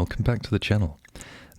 welcome back to the channel.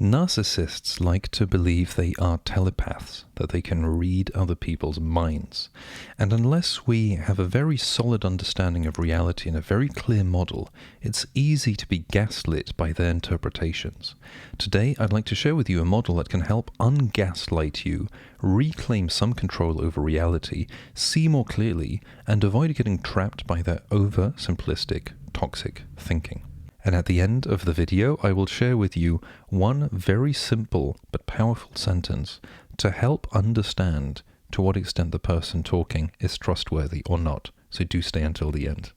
Narcissists like to believe they are telepaths, that they can read other people's minds. And unless we have a very solid understanding of reality and a very clear model, it's easy to be gaslit by their interpretations. Today, I'd like to share with you a model that can help ungaslight you, reclaim some control over reality, see more clearly, and avoid getting trapped by their over-simplistic, toxic thinking. And at the end of the video, I will share with you one very simple but powerful sentence to help understand to what extent the person talking is trustworthy or not. So do stay until the end.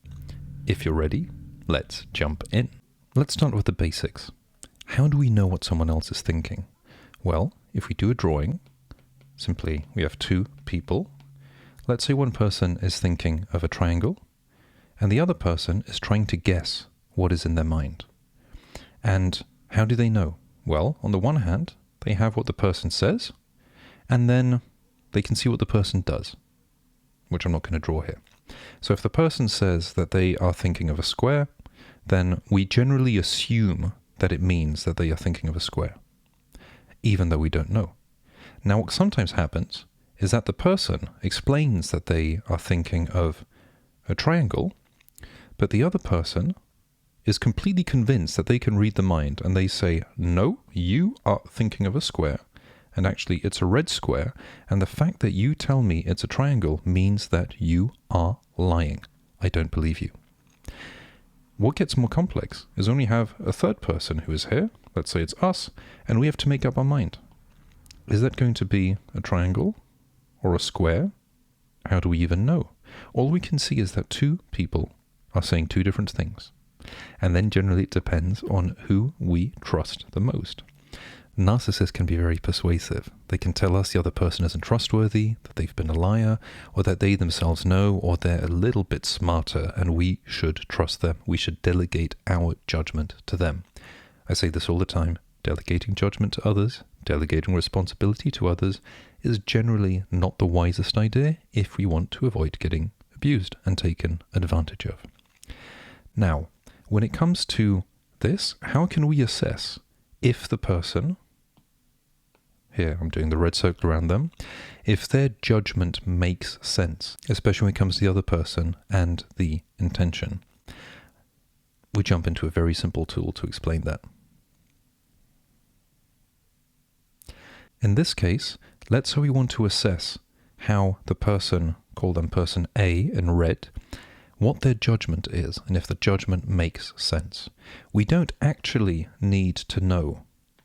If you're ready, let's jump in. Let's start with the basics. How do we know what someone else is thinking? Well, if we do a drawing, simply we have two people. Let's say one person is thinking of a triangle, and the other person is trying to guess what is in their mind. And how do they know? Well, on the one hand, they have what the person says, and then they can see what the person does, which I'm not going to draw here. So if the person says that they are thinking of a square, then we generally assume that it means that they are thinking of a square, even though we don't know. Now, what sometimes happens is that the person explains that they are thinking of a triangle, but the other person is completely convinced that they can read the mind, and they say, no, you are thinking of a square, and actually it's a red square, and the fact that you tell me it's a triangle means that you are lying. I don't believe you. What gets more complex is when we have a third person who is here, let's say it's us, and we have to make up our mind. Is that going to be a triangle or a square? How do we even know? All we can see is that two people are saying two different things. And then generally it depends on who we trust the most. Narcissists can be very persuasive. They can tell us the other person isn't trustworthy, that they've been a liar, or that they themselves know, or they're a little bit smarter and we should trust them. We should delegate our judgment to them. I say this all the time. Delegating judgment to others, delegating responsibility to others is generally not the wisest idea if we want to avoid getting abused and taken advantage of. Now, when it comes to this, how can we assess if the person, here I'm doing the red circle around them, if their judgment makes sense, especially when it comes to the other person and the intention? We jump into a very simple tool to explain that. In this case, let's say we want to assess how the person, call them person A in red, what their judgment is, and if the judgment makes sense. We don't actually need to know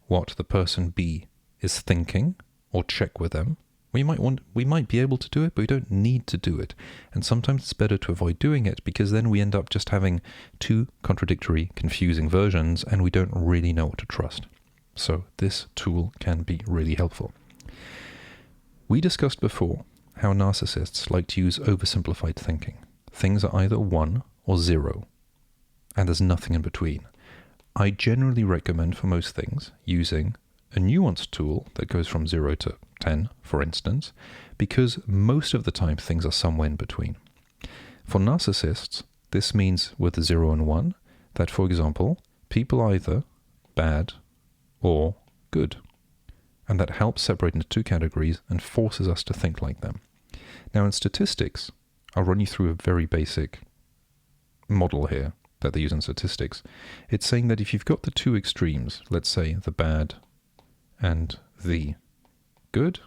what the person B is thinking or check with them. We might be able to do it, but we don't need to do it. And sometimes it's better to avoid doing it because then we end up just having two contradictory, confusing versions and we don't really know what to trust. So this tool can be really helpful. We discussed before how narcissists like to use oversimplified thinking. Things are either 1 or 0, and there's nothing in between. I generally recommend for most things using a nuanced tool that goes from 0 to 10, for instance, because most of the time things are somewhere in between. For narcissists, this means with the 0 and 1 that, for example, people are either bad or good, and that helps separate into two categories and forces us to think like them. Now in statistics, I'll run you through a very basic model here that they use in statistics. It's saying that if you've got the two extremes, let's say the bad and the good,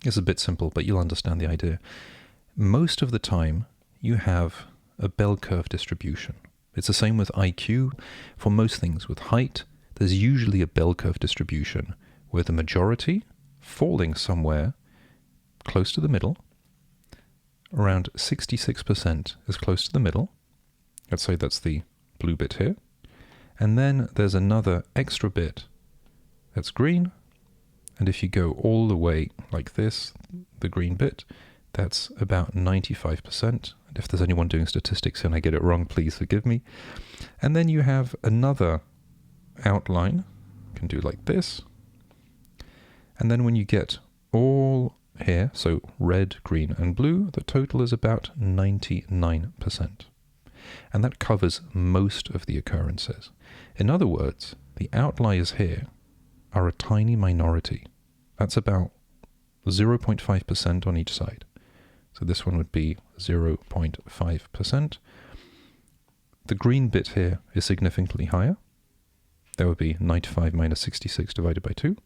it's a bit simple, but you'll understand the idea. Most of the time, you have a bell curve distribution. It's the same with IQ. For most things, with height, there's usually a bell curve distribution where the majority falling somewhere close to the middle. Around 66% is close to the middle. Let's say that's the blue bit here. And then there's another extra bit that's green. And if you go all the way like this, the green bit, that's about 95%. And if there's anyone doing statistics and I get it wrong, please forgive me. And then you have another outline. You can do like this. And then when you get all here, so red, green, and blue, the total is about 99%. and that covers most of the occurrences. In other words, the outliers here are a tiny minority. That's about 0.5% on each side. So this one would be 0.5%. The green bit here is significantly higher. That would be 95 minus 66 divided by 2.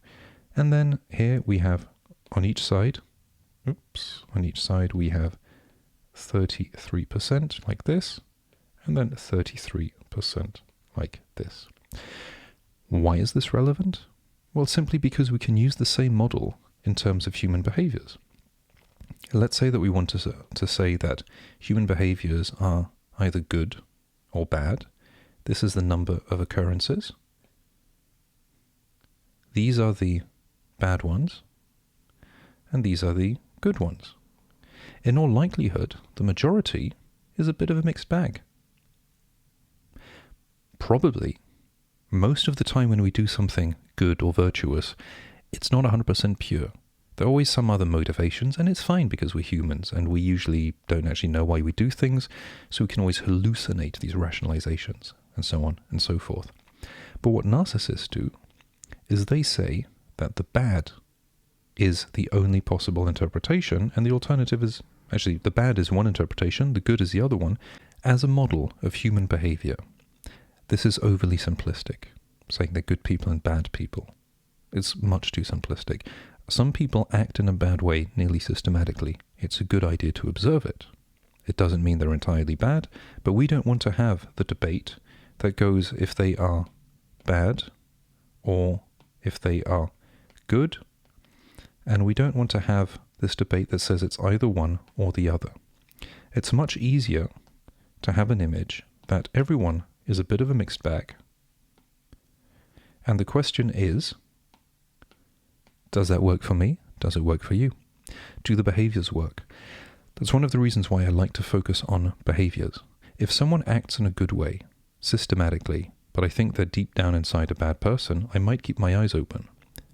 And then here we have on each side, we have 33% like this, and then 33% like this. Why is this relevant? Well, simply because we can use the same model in terms of human behaviors. Let's say that we want to say that human behaviors are either good or bad. This is the number of occurrences. These are the bad ones, and these are the good ones. In all likelihood, the majority is a bit of a mixed bag. Probably, most of the time when we do something good or virtuous, it's not 100% pure. There are always some other motivations, and it's fine because we're humans, and we usually don't actually know why we do things, so we can always hallucinate these rationalizations, and so on and so forth. But what narcissists do is they say that the bad is the only possible interpretation, and the alternative is, actually, the bad is one interpretation, the good is the other one, as a model of human behavior. This is overly simplistic, saying they're good people and bad people. It's much too simplistic. Some people act in a bad way nearly systematically. It's a good idea to observe it. It doesn't mean they're entirely bad, but we don't want to have the debate that goes if they are bad or if they are good, and we don't want to have this debate that says it's either one or the other. It's much easier to have an image that everyone is a bit of a mixed bag, and the question is, does that work for me? Does it work for you? Do the behaviors work? That's one of the reasons why I like to focus on behaviors. If someone acts in a good way, systematically, but I think they're deep down inside a bad person, I might keep my eyes open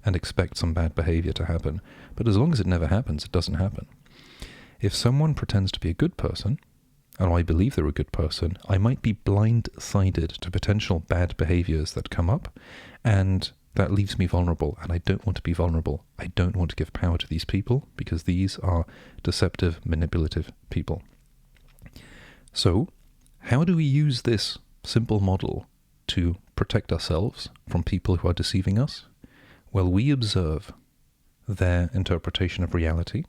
and expect some bad behavior to happen. But as long as it never happens, it doesn't happen. If someone pretends to be a good person, and I believe they're a good person, I might be blindsided to potential bad behaviors that come up, and that leaves me vulnerable, and I don't want to be vulnerable. I don't want to give power to these people, because these are deceptive, manipulative people. So, how do we use this simple model to protect ourselves from people who are deceiving us? Well, we observe their interpretation of reality,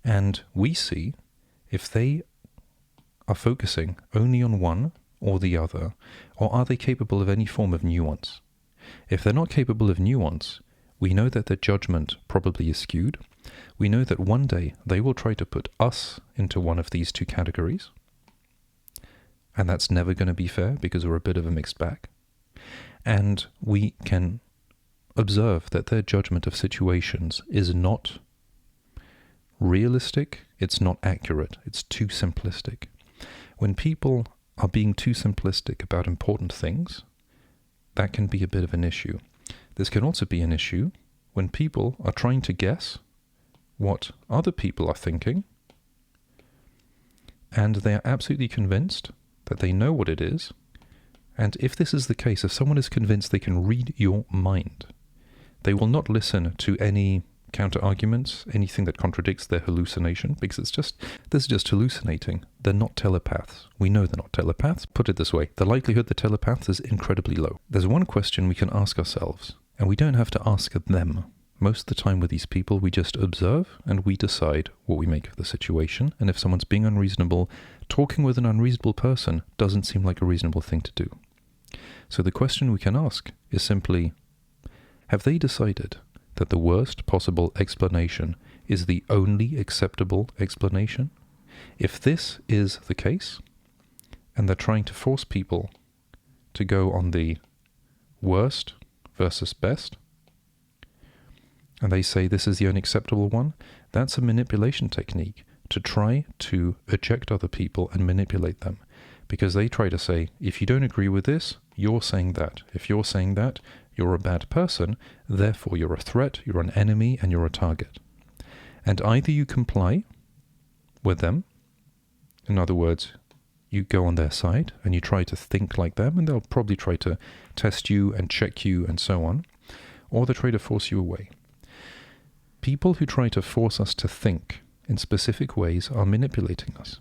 and we see if they are focusing only on one or the other, or are they capable of any form of nuance. If they're not capable of nuance, we know that their judgment probably is skewed. We know that one day they will try to put us into one of these two categories, and that's never going to be fair because we're a bit of a mixed bag. And we can observe that their judgment of situations is not realistic, it's not accurate, it's too simplistic. When people are being too simplistic about important things, that can be a bit of an issue. This can also be an issue when people are trying to guess what other people are thinking, and they are absolutely convinced that they know what it is. And if this is the case, if someone is convinced they can read your mind, they will not listen to any counter-arguments, anything that contradicts their hallucination, because this is just hallucinating. They're not telepaths. We know they're not telepaths. Put it this way, the likelihood they're telepaths is incredibly low. There's one question we can ask ourselves, and we don't have to ask them. Most of the time with these people, we just observe and we decide what we make of the situation, and if someone's being unreasonable, talking with an unreasonable person doesn't seem like a reasonable thing to do. So the question we can ask is simply, have they decided that the worst possible explanation is the only acceptable explanation? If this is the case, and they're trying to force people to go on the worst versus best, and they say this is the only acceptable one, that's a manipulation technique to try to eject other people and manipulate them. Because they try to say, if you don't agree with this, you're saying that. If you're saying that, you're a bad person, therefore you're a threat, you're an enemy, and you're a target. And either you comply with them, in other words, you go on their side and you try to think like them, and they'll probably try to test you and check you and so on, or they try to force you away. People who try to force us to think in specific ways are manipulating us,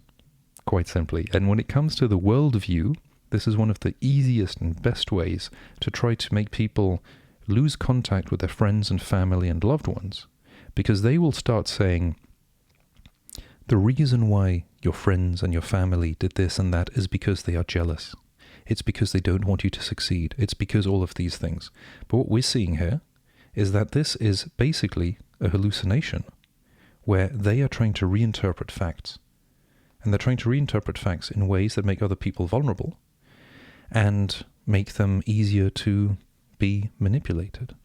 quite simply. And when it comes to the worldview, this is one of the easiest and best ways to try to make people lose contact with their friends and family and loved ones, because they will start saying, the reason why your friends and your family did this and that is because they are jealous. It's because they don't want you to succeed. It's because all of these things. But what we're seeing here is that this is basically a hallucination where they are trying to reinterpret facts. And they're trying to reinterpret facts in ways that make other people vulnerable and make them easier to be manipulated.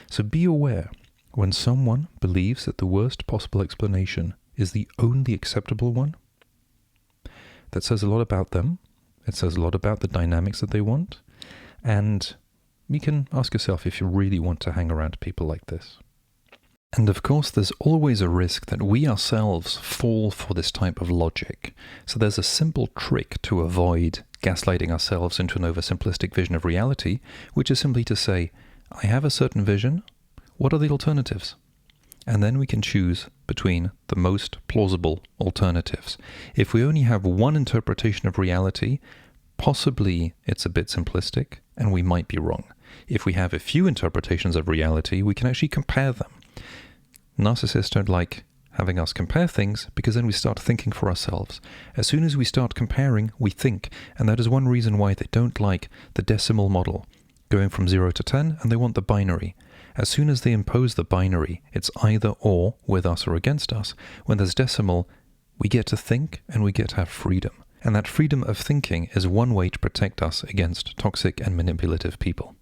So be aware when someone believes that the worst possible explanation is the only acceptable one. That says a lot about them. It says a lot about the dynamics that they want. And you can ask yourself if you really want to hang around people like this. And of course, there's always a risk that we ourselves fall for this type of logic. So there's a simple trick to avoid gaslighting ourselves into an oversimplistic vision of reality, which is simply to say, I have a certain vision. What are the alternatives? And then we can choose between the most plausible alternatives. If we only have one interpretation of reality, possibly it's a bit simplistic and we might be wrong. If we have a few interpretations of reality, we can actually compare them. Narcissists don't like having us compare things because then we start thinking for ourselves. As soon as we start comparing, we think, and that is one reason why they don't like the decimal model, going from 0 to 10, and they want the binary. As soon as they impose the binary, it's either or, with us or against us. When there's decimal, we get to think and we get to have freedom. And that freedom of thinking is one way to protect us against toxic and manipulative people.